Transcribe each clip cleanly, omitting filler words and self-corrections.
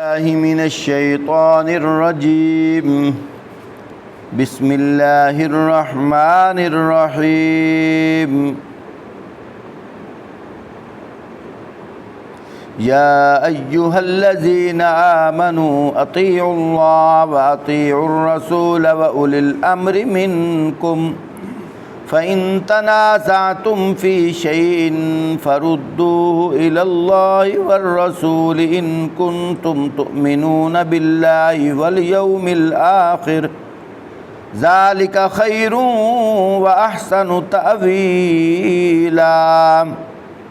الله من الشيطان الرجيم. بسم الله الرحمن الرحيم. يا أيها الذين آمنوا أطيعوا الله وأطيعوا الرسول وأولي الأمر منكم فإن تنازعتم في شيء فردوه إلى الله والرسول إن كنتم تؤمنون بالله واليوم الآخر ذلك خير وأحسن تأويلا.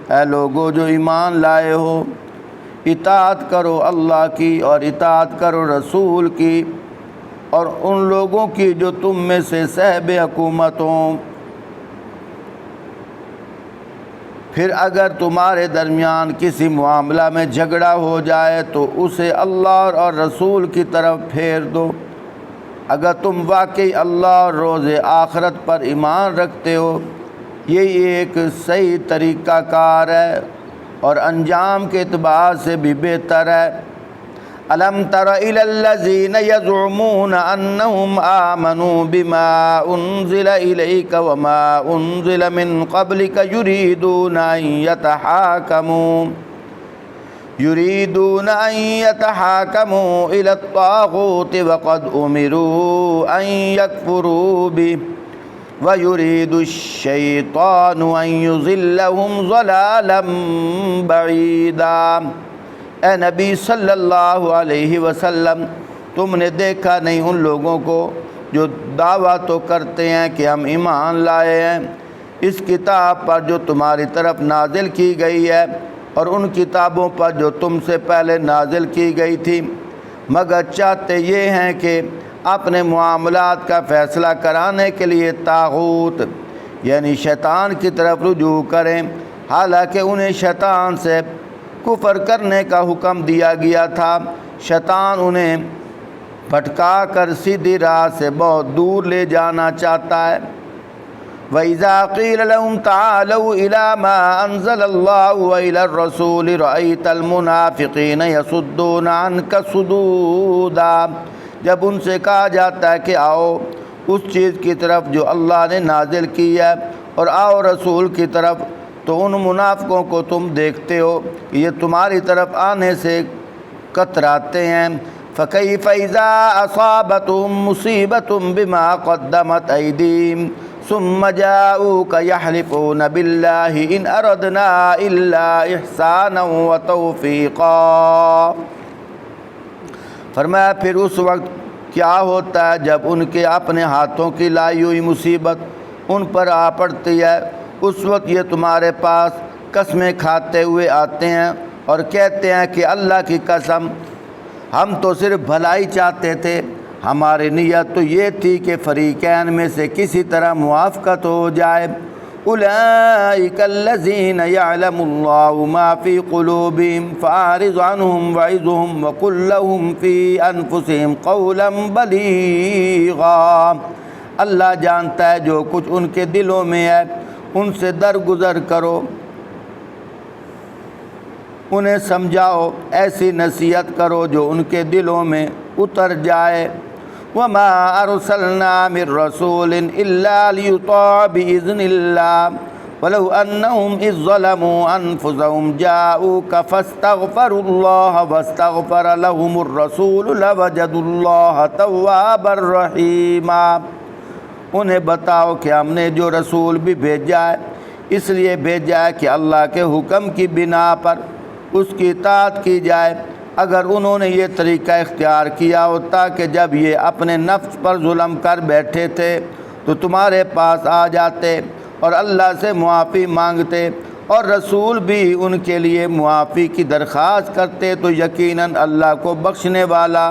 اے لوگو جو ایمان لائے ہو، اطاعت کرو اللہ کی اور اطاعت کرو رسول کی اور ان لوگوں کی جو تم میں سے صاحب حکومت ہوں. پھر اگر تمہارے درمیان کسی معاملہ میں جھگڑا ہو جائے تو اسے اللہ اور رسول کی طرف پھیر دو. اگر تم واقعی اللہ اور روز آخرت پر ایمان رکھتے ہو، یہی ایک صحیح طریقہ کار ہے اور انجام کے اعتبار سے بھی بہتر ہے. الم تر الی الذین یزعمون انہم آمنوا بما انزل الیک وما انزل من قبلک یریدون ان یتحاکموا الی الطاغوت وقد امروا ان یکفروا به وَيُرِيدُ الشَّيْطَانُ أَن يُضِلَّهُمْ ضَلَالًا بَعِيدًا. اے نبی صلی اللہ علیہ وسلم، تم نے دیکھا نہیں ان لوگوں کو جو دعویٰ تو کرتے ہیں کہ ہم ایمان لائے ہیں اس کتاب پر جو تمہاری طرف نازل کی گئی ہے اور ان کتابوں پر جو تم سے پہلے نازل کی گئی تھی، مگر چاہتے یہ ہیں کہ اپنے معاملات کا فیصلہ کرانے کے لیے طاغوت یعنی شیطان کی طرف رجوع کریں، حالانکہ انہیں شیطان سے کفر کرنے کا حکم دیا گیا تھا. شیطان انہیں بھٹکا کر سیدھی راہ سے بہت دور لے جانا چاہتا ہے. وَإِذَا قِيلَ لَهُمْ تَعَالَوْا إِلَى مَا أَنزَلَ اللَّهُ وَإِلَى الرَّسُولِ رَأَيْتَ الْمُنَافِقِينَ يَصُدُّونَ عَنْكَ صُدُودًا. جب ان سے کہا جاتا ہے کہ آؤ اس چیز کی طرف جو اللہ نے نازل کی ہے اور آؤ رسول کی طرف، تو ان منافقوں کو تم دیکھتے ہو کہ یہ تمہاری طرف آنے سے کتراتے ہیں. فَكَيْفَ إِذَا أَصَابَتْهُمْ مُصِيبَةٌ بِمَا قَدَّمَتْ أَيْدِيهِمْ ثُمَّ جَاءُوكَ يَحْلِفُونَ بِاللَّهِ إِنْ أَرَدْنَا إِلَّا إِحْسَانًا وَتَوْفِيقًا. فرمایا پھر اس وقت کیا ہوتا ہے جب ان کے اپنے ہاتھوں کی لائی ہوئی مصیبت ان پر آ پڑتی ہے. اس وقت یہ تمہارے پاس قسمیں کھاتے ہوئے آتے ہیں اور کہتے ہیں کہ اللہ کی قسم ہم تو صرف بھلائی چاہتے تھے، ہماری نیت تو یہ تھی کہ فریقین میں سے کسی طرح موافقت ہو جائے. اولئک الذین یعلم اللہ ما فی قلوبہم فاعرض عنہم وعظہم وقل لہم فی انفسہم قولا بلیغا. اللہ جانتا ہے جو کچھ ان کے دلوں میں ہے، ان سے درگزر کرو، انہیں سمجھاؤ، ایسی نصیحت کرو جو ان کے دلوں میں اتر جائے. وَمَا أَرْسَلْنَا مِن رَّسُولٍ إِلَّا لِيُطَاعَ بِإِذْنِ اللَّهِ وَلَوْ أَنَّهُمْ إِذ ظَّلَمُوا أَنفُسَهُمْ جَاءُوكَ فَاسْتَغْفَرُوا اللَّهَ وَاسْتَغْفَرَ لَهُمُ الرَّسُولُ لَوَجَدُوا اللَّهَ تَوَّابًا رَّحِيمًا. انہیں بتاؤ کہ ہم نے جو رسول بھی بھیجا ہے اس لیے بھیجا ہے کہ اللہ کے حکم کی بنا پر اس کی اطاعت کی جائے. اگر انہوں نے یہ طریقہ اختیار کیا ہوتا کہ جب یہ اپنے نفس پر ظلم کر بیٹھے تھے تو تمہارے پاس آ جاتے اور اللہ سے معافی مانگتے اور رسول بھی ان کے لیے معافی کی درخواست کرتے تو یقیناً اللہ کو بخشنے والا،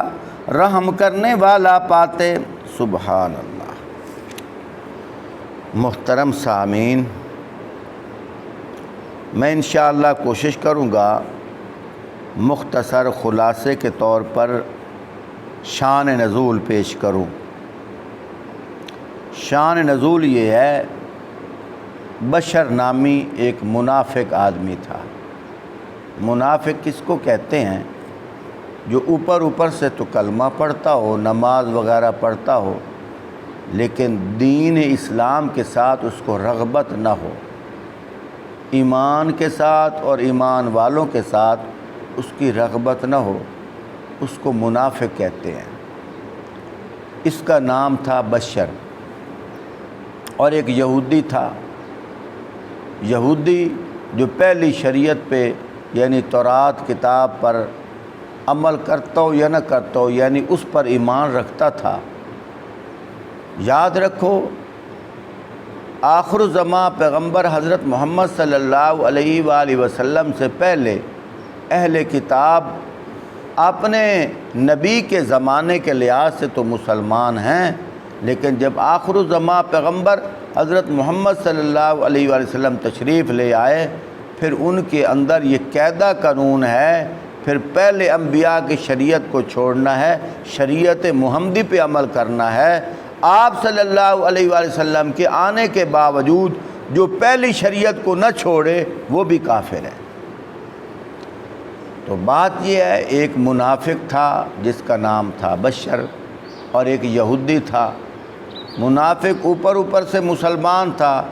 رحم کرنے والا پاتے. سبحان اللہ. محترم سامعین، میں انشاءاللہ کوشش کروں گا مختصر خلاصے کے طور پر شان نزول پیش کروں. شان نزول یہ ہے، بشر نامی ایک منافق آدمی تھا. منافق کس کو کہتے ہیں؟ جو اوپر سے تو کلمہ پڑھتا ہو، نماز وغیرہ پڑھتا ہو، لیکن دین اسلام کے ساتھ اس کو رغبت نہ ہو، ایمان کے ساتھ اور ایمان والوں کے ساتھ اس کی رغبت نہ ہو، اس کو منافق کہتے ہیں۔ اس کا نام تھا بشر۔ اور ایک یہودی تھا، یہودی جو پہلی شریعت پہ یعنی تورات کتاب پر عمل کرتا ہو یا نہ کرتا ہو، یعنی اس پر ایمان رکھتا تھا۔ یاد رکھو، آخر الزماں پیغمبر حضرت محمد صلی اللہ علیہ وآلہ وسلم سے پہلے اہل کتاب اپنے نبی کے زمانے کے لحاظ سے تو مسلمان ہیں، لیکن جب آخر الزماں پیغمبر حضرت محمد صلی اللہ علیہ وآلہ وسلم تشریف لے آئے، پھر ان کے اندر یہ قاعدہ قانون ہے، پھر پہلے انبیاء کی شریعت کو چھوڑنا ہے، شریعت محمدی پہ عمل کرنا ہے۔ آپ صلی اللہ علیہ وآلہ وسلم کے آنے کے باوجود جو پہلی شریعت کو نہ چھوڑے وہ بھی کافر ہے۔ تو بات یہ ہے، ایک منافق تھا جس کا نام تھا بشر، اور ایک یہودی تھا۔ منافق اوپر سے مسلمان تھا،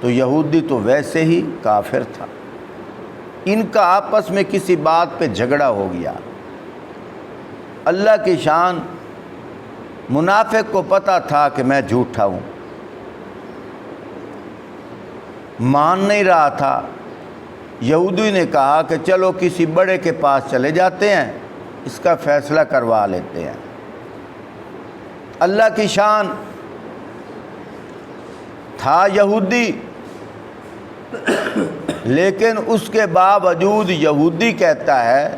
تو یہودی تو ویسے ہی کافر تھا۔ ان کا آپس میں کسی بات پہ جھگڑا ہو گیا۔ اللہ کی شان، منافق کو پتہ تھا کہ میں جھوٹا ہوں، مان نہیں رہا تھا۔ یہودی نے کہا کہ چلو کسی بڑے کے پاس چلے جاتے ہیں، اس کا فیصلہ کروا لیتے ہیں۔ اللہ کی شان، تھا یہودی، لیکن اس کے باوجود یہودی کہتا ہے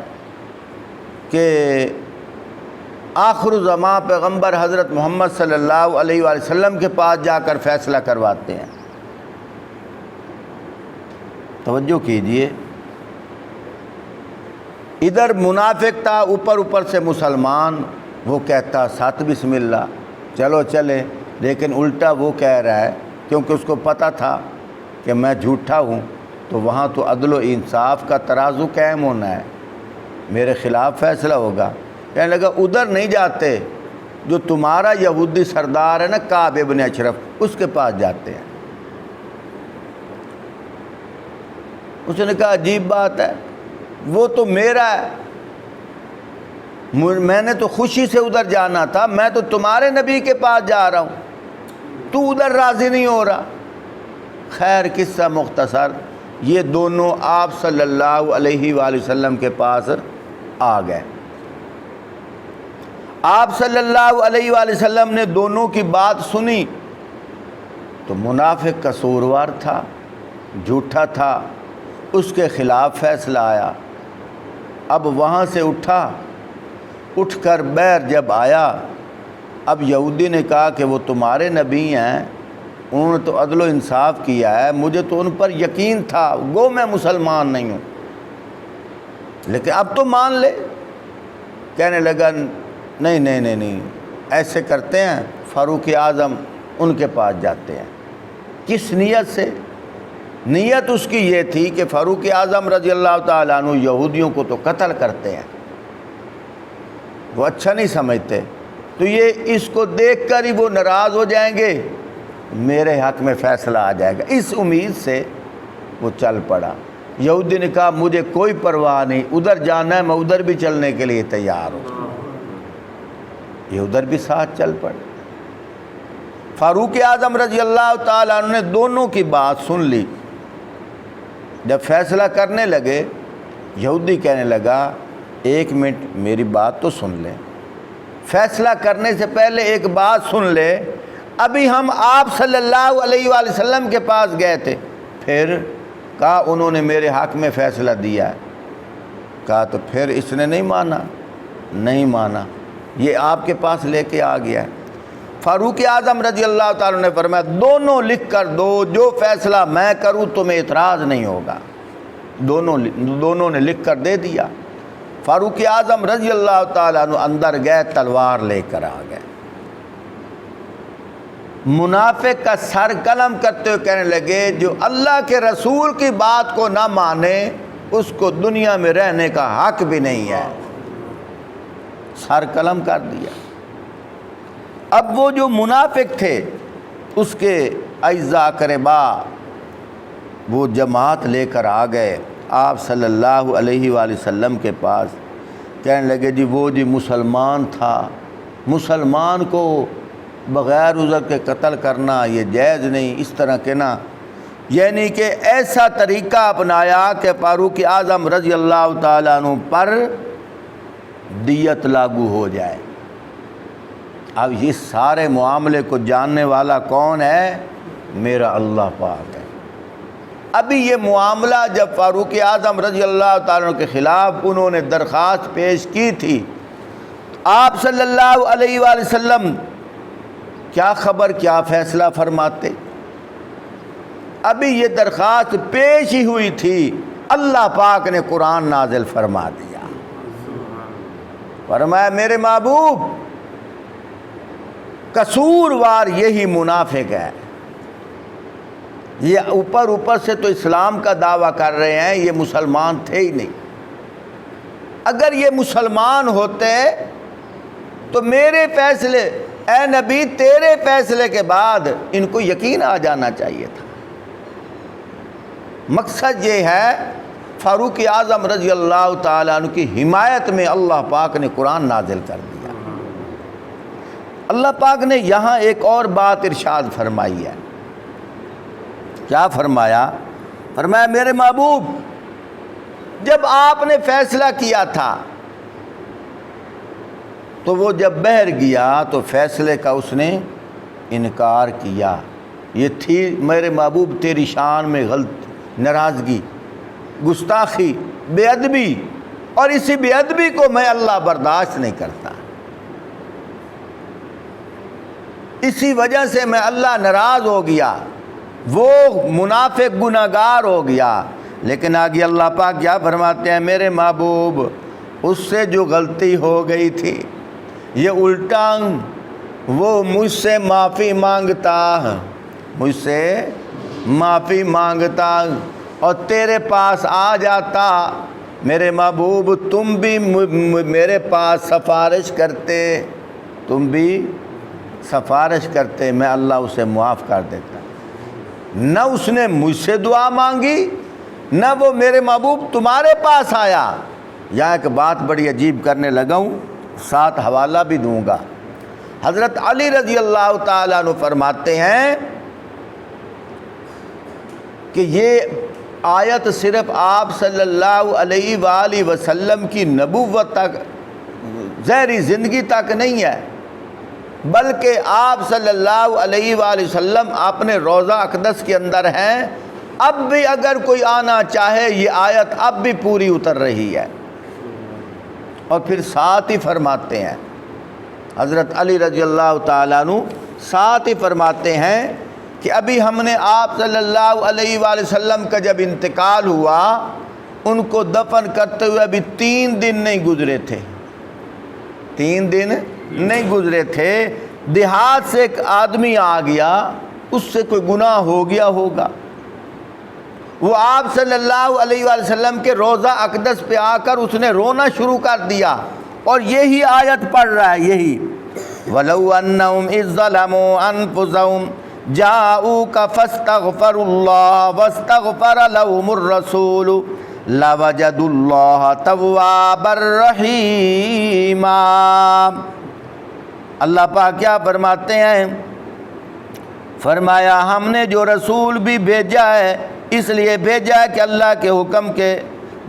کہ آخر الزماں پیغمبر حضرت محمد صلی اللہ علیہ وآلہ وسلم کے پاس جا کر فیصلہ کرواتے ہیں۔ توجہ کیجئے، ادھر منافق تھا اوپر سے مسلمان، وہ کہتا سات بسم اللہ چلو چلے، لیکن الٹا وہ کہہ رہا ہے، کیونکہ اس کو پتہ تھا کہ میں جھوٹا ہوں، تو وہاں تو عدل و انصاف کا ترازو قائم ہونا ہے، میرے خلاف فیصلہ ہوگا۔ کہنے لگا ادھر نہیں جاتے، جو تمہارا یہودی سردار ہے نا کعب ابن اشرف، اس کے پاس جاتے ہیں۔ اس نے کہا عجیب بات ہے، وہ تو میرا ہے، میں نے تو خوشی سے ادھر جانا تھا، میں تو تمہارے نبی کے پاس جا رہا ہوں، تو ادھر راضی نہیں ہو رہا۔ خیر قصہ مختصر، یہ دونوں آپ صلی اللہ علیہ وآلہ وسلم کے پاس آ گئے۔ آپ صلی اللہ علیہ وآلہ وسلم نے دونوں کی بات سنی، تو منافق قصوروار تھا، جھوٹا تھا، اس کے خلاف فیصلہ آیا۔ اب وہاں سے اٹھ کر بیر جب آیا، اب یہودی نے کہا کہ وہ تمہارے نبی ہیں، انہوں نے تو عدل و انصاف کیا ہے، مجھے تو ان پر یقین تھا، گو میں مسلمان نہیں ہوں، لیکن اب تو مان لے۔ کہنے لگا نہیں، ایسے کرتے ہیں، فاروق اعظم ان کے پاس جاتے ہیں۔ کس نیت سے؟ نیت اس کی یہ تھی کہ فاروق اعظم رضی اللہ تعالیٰ عنہ یہودیوں کو تو قتل کرتے ہیں، وہ اچھا نہیں سمجھتے، تو یہ اس کو دیکھ کر ہی وہ ناراض ہو جائیں گے، میرے حق میں فیصلہ آ جائے گا۔ اس امید سے وہ چل پڑا۔ یہودی نے کہا مجھے کوئی پرواہ نہیں، ادھر جانا ہے، میں ادھر بھی چلنے کے لیے تیار ہوں۔ یہ ادھر بھی ساتھ چل پڑے۔ فاروق اعظم رضی اللہ تعالیٰ عنہ نے دونوں کی بات سن لی۔ جب فیصلہ کرنے لگے، یہودی کہنے لگا ایک منٹ میری بات تو سن لیں، فیصلہ کرنے سے پہلے ایک بات سن لے، ابھی ہم آپ صلی اللہ علیہ وآلہ وسلم کے پاس گئے تھے، پھر کہا انہوں نے میرے حق میں فیصلہ دیا ہے۔ کہا تو پھر اس نے نہیں مانا، یہ آپ کے پاس لے کے آ گیا ہے۔ فاروق اعظم رضی اللہ تعالیٰ نے فرمایا دونوں لکھ کر دو، جو فیصلہ میں کروں تمہیں اعتراض نہیں ہوگا۔ دونوں نے لکھ کر دے دیا۔ فاروق اعظم رضی اللہ تعالیٰ عنہ اندر گئے، تلوار لے کر آ گئے۔ منافق کا سر قلم کرتے ہوئے کہنے لگے جو اللہ کے رسول کی بات کو نہ مانے اس کو دنیا میں رہنے کا حق بھی نہیں ہے۔ سر قلم کر دیا۔ اب وہ جو منافق تھے اس کے اعزاء اقربا وہ جماعت لے کر آ گئے آپ صلی اللہ علیہ وآلہ وسلم کے پاس، کہنے لگے جی وہ جی مسلمان تھا، مسلمان کو بغیر عذر کے قتل کرنا یہ جائز نہیں، اس طرح کے نا، یعنی کہ ایسا طریقہ اپنایا کہ فاروق اعظم رضی اللہ تعالیٰ عنہ پر دیت لاگو ہو جائے۔ اب اس سارے معاملے کو جاننے والا کون ہے؟ میرا اللہ پاک ہے۔ ابھی یہ معاملہ جب فاروق اعظم رضی اللہ تعالیٰ عنہ کے خلاف انہوں نے درخواست پیش کی تھی، آپ صلی اللہ علیہ وآلہ وسلم کیا خبر کیا فیصلہ فرماتے؟ ابھی یہ درخواست پیش ہی ہوئی تھی، اللہ پاک نے قرآن نازل فرما دیا، فرمایا میرے محبوب قصوروار یہی منافق ہے، یہ اوپر سے تو اسلام کا دعویٰ کر رہے ہیں، یہ مسلمان تھے ہی نہیں۔ اگر یہ مسلمان ہوتے تو میرے فیصلے، اے نبی تیرے فیصلے کے بعد ان کو یقین آ جانا چاہیے تھا۔ مقصد یہ ہے فاروق اعظم رضی اللہ تعالیٰ عنہ کی حمایت میں اللہ پاک نے قرآن نازل کر دیا۔ اللہ پاک نے یہاں ایک اور بات ارشاد فرمائی ہے، کیا فرمایا؟ فرمایا میرے محبوب جب آپ نے فیصلہ کیا تھا تو وہ جب بہر گیا تو فیصلے کا اس نے انکار کیا، یہ تھی میرے محبوب تیری شان میں غلط ناراضگی، گستاخی، بے ادبی، اور اسی بے ادبی کو میں اللہ برداشت نہیں کرتا، اسی وجہ سے میں اللہ ناراض ہو گیا، وہ منافق گناہگار ہو گیا۔ لیکن آگے اللہ پاک کیا فرماتے ہیں؟ میرے محبوب اس سے جو غلطی ہو گئی تھی یہ الٹا وہ مجھ سے معافی مانگتا، مجھ سے معافی مانگتا اور تیرے پاس آ جاتا، میرے محبوب تم بھی میرے پاس سفارش کرتے، تم بھی سفارش کرتے، میں اللہ اسے معاف کر دیتا۔ نہ اس نے مجھ سے دعا مانگی، نہ وہ میرے محبوب تمہارے پاس آیا۔ یہاں ایک بات بڑی عجیب کرنے لگا ہوں، ساتھ حوالہ بھی دوں گا۔ حضرت علی رضی اللہ تعالیٰ عنہ فرماتے ہیں کہ یہ آیت صرف آپ صلی اللہ علیہ وآلہ وسلم کی نبوت تک، ظاہری زندگی تک نہیں ہے، بلکہ آپ صلی اللہ علیہ وآلہ وسلم اپنے روضہ اقدس کے اندر ہیں، اب بھی اگر کوئی آنا چاہے یہ آیت اب بھی پوری اتر رہی ہے۔ اور پھر ساتھ ہی فرماتے ہیں حضرت علی رضی اللہ تعالیٰ عنہ ساتھ ہی فرماتے ہیں کہ ابھی ہم نے آپ صلی اللہ علیہ وآلہ وسلم کا جب انتقال ہوا، ان کو دفن کرتے ہوئے ابھی 3 دن نہیں گزرے تھے، 3 دن نہیں گزرے تھے، دیہات سے ایک آدمی آ گیا، اس سے کوئی گناہ ہو گیا ہوگا، وہ آپ صلی اللہ علیہ وآلہ وسلم کے روضہ اقدس پہ آ کر اس نے رونا شروع کر دیا، اور یہی آیت پڑھ رہا ہے، یہی وَلَوْ أَنَّهُمْ إِذ ظَّلَمُوا أَنفُسَهُمْ جَاءُوكَ فَاسْتَغْفَرُوا اللَّهَ وَاسْتَغْفَرَ لَهُمُ الرَّسُولُ لَوَجَدُوا اللَّهَ تَوَّابًا رَحِيمًا۔ اللہ پاک کیا فرماتے ہیں؟ فرمایا ہم نے جو رسول بھی بھیجا ہے اس لیے بھیجا ہے کہ اللہ کے حکم کے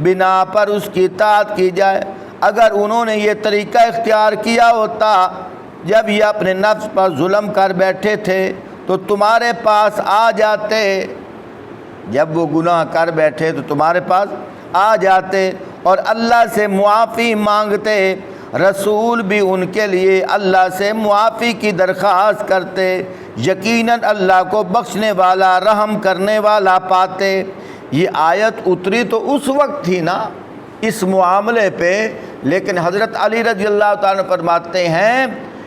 بنا پر اس کی اطاعت کی جائے۔ اگر انہوں نے یہ طریقہ اختیار کیا ہوتا جب یہ اپنے نفس پر ظلم کر بیٹھے تھے تو تمہارے پاس آ جاتے، جب وہ گناہ کر بیٹھے تو تمہارے پاس آ جاتے اور اللہ سے معافی مانگتے، رسول بھی ان کے لیے اللہ سے معافی کی درخواست کرتے، یقیناً اللہ کو بخشنے والا رحم کرنے والا پاتے۔ یہ آیت اتری تو اس وقت تھی نا اس معاملے پہ، لیکن حضرت علی رضی اللہ تعالیٰ فرماتے ہیں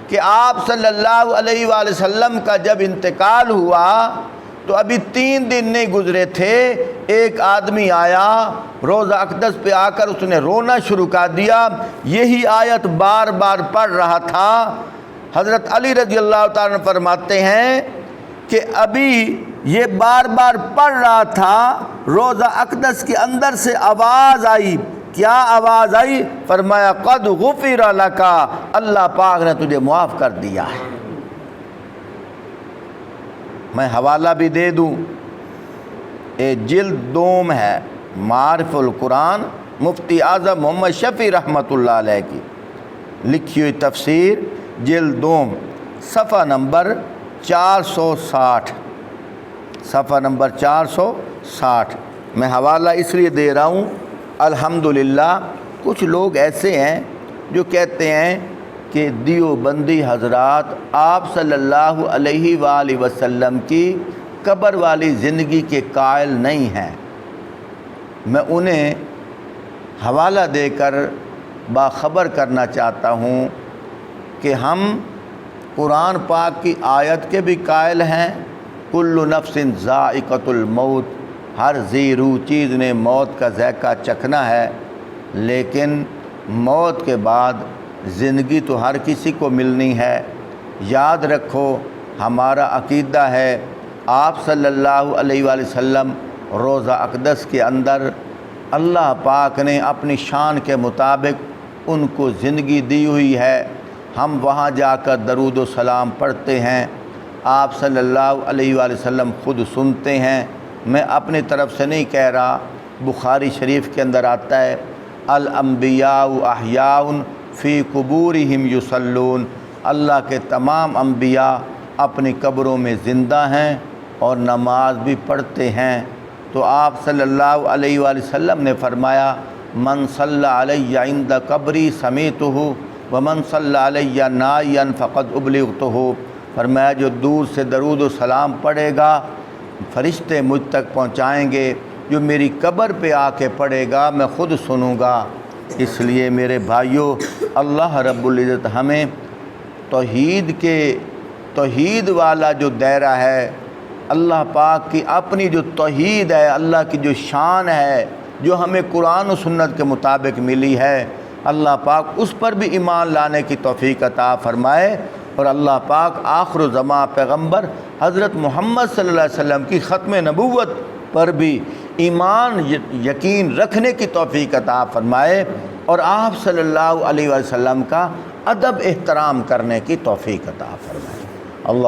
کہ آپ صلی اللہ علیہ وآلہ وسلم کا جب انتقال ہوا تو ابھی 3 دن نہیں گزرے تھے، ایک آدمی آیا روضہ اقدس پہ آ کر اس نے رونا شروع کر دیا، یہی آیت بار بار پڑھ رہا تھا۔ حضرت علی رضی اللہ تعالیٰ عنہ فرماتے ہیں کہ ابھی یہ بار بار پڑھ رہا تھا، روضہ اقدس کے اندر سے آواز آئی۔ کیا آواز آئی؟ فرمایا قد غفر لک، اللہ پاک نے تجھے معاف کر دیا ہے۔ میں حوالہ بھی دے دوں، جلد 2 ہے معارف القرآن، مفتی اعظم محمد شفیع رحمۃ اللہ علیہ کی لکھی ہوئی تفسیر، جلد 2، صفحہ نمبر 460، صفحہ نمبر 460۔ میں حوالہ اس لیے دے رہا ہوں، الحمدللہ کچھ لوگ ایسے ہیں جو کہتے ہیں کہ دیوبندی حضرات آپ صلی اللہ علیہ وآلہ وسلم کی قبر والی زندگی کے قائل نہیں ہیں۔ میں انہیں حوالہ دے کر باخبر کرنا چاہتا ہوں کہ ہم قرآن پاک کی آیت کے بھی قائل ہیں، کل نفس ذائقۃ الموت، ہر ذی روح چیز نے موت کا ذائقہ چکھنا ہے، لیکن موت کے بعد زندگی تو ہر کسی کو ملنی ہے۔ یاد رکھو ہمارا عقیدہ ہے آپ صلی اللہ علیہ وآلہ وسلم روضہ اقدس کے اندر اللہ پاک نے اپنی شان کے مطابق ان کو زندگی دی ہوئی ہے، ہم وہاں جا کر درود و سلام پڑھتے ہیں، آپ صلی اللہ علیہ وآلہ وسلم خود سنتے ہیں۔ میں اپنی طرف سے نہیں کہہ رہا، بخاری شریف کے اندر آتا ہے الانبیاء احیاء فی قبورہم یصلون، اللہ کے تمام انبیاء اپنی قبروں میں زندہ ہیں اور نماز بھی پڑھتے ہیں۔ تو آپ صلی اللہ علیہ وآلہ وسلم نے فرمایا من صلی علیہ عند قبری سمیتہ ومن صلی علیہ نائیا فقد ابلغتہ، فرمایا جو دور سے درود و سلام پڑھے گا فرشتے مجھ تک پہنچائیں گے، جو میری قبر پہ آ کے پڑھے گا میں خود سنوں گا۔ اس لیے میرے بھائیوں، اللہ رب العزت ہمیں توحید والا جو دائرہ ہے، اللہ پاک کی اپنی جو توحید ہے، اللہ کی جو شان ہے، جو ہمیں قرآن و سنت کے مطابق ملی ہے، اللہ پاک اس پر بھی ایمان لانے کی توفیق عطا فرمائے، اور اللہ پاک آخر الزمان پیغمبر حضرت محمد صلی اللہ علیہ وسلم کی ختم نبوت پر بھی ایمان یقین رکھنے کی توفیق عطا فرمائے، اور آپ صلی اللہ علیہ وسلم کا ادب احترام کرنے کی توفیق عطا فرمائے۔ اللہ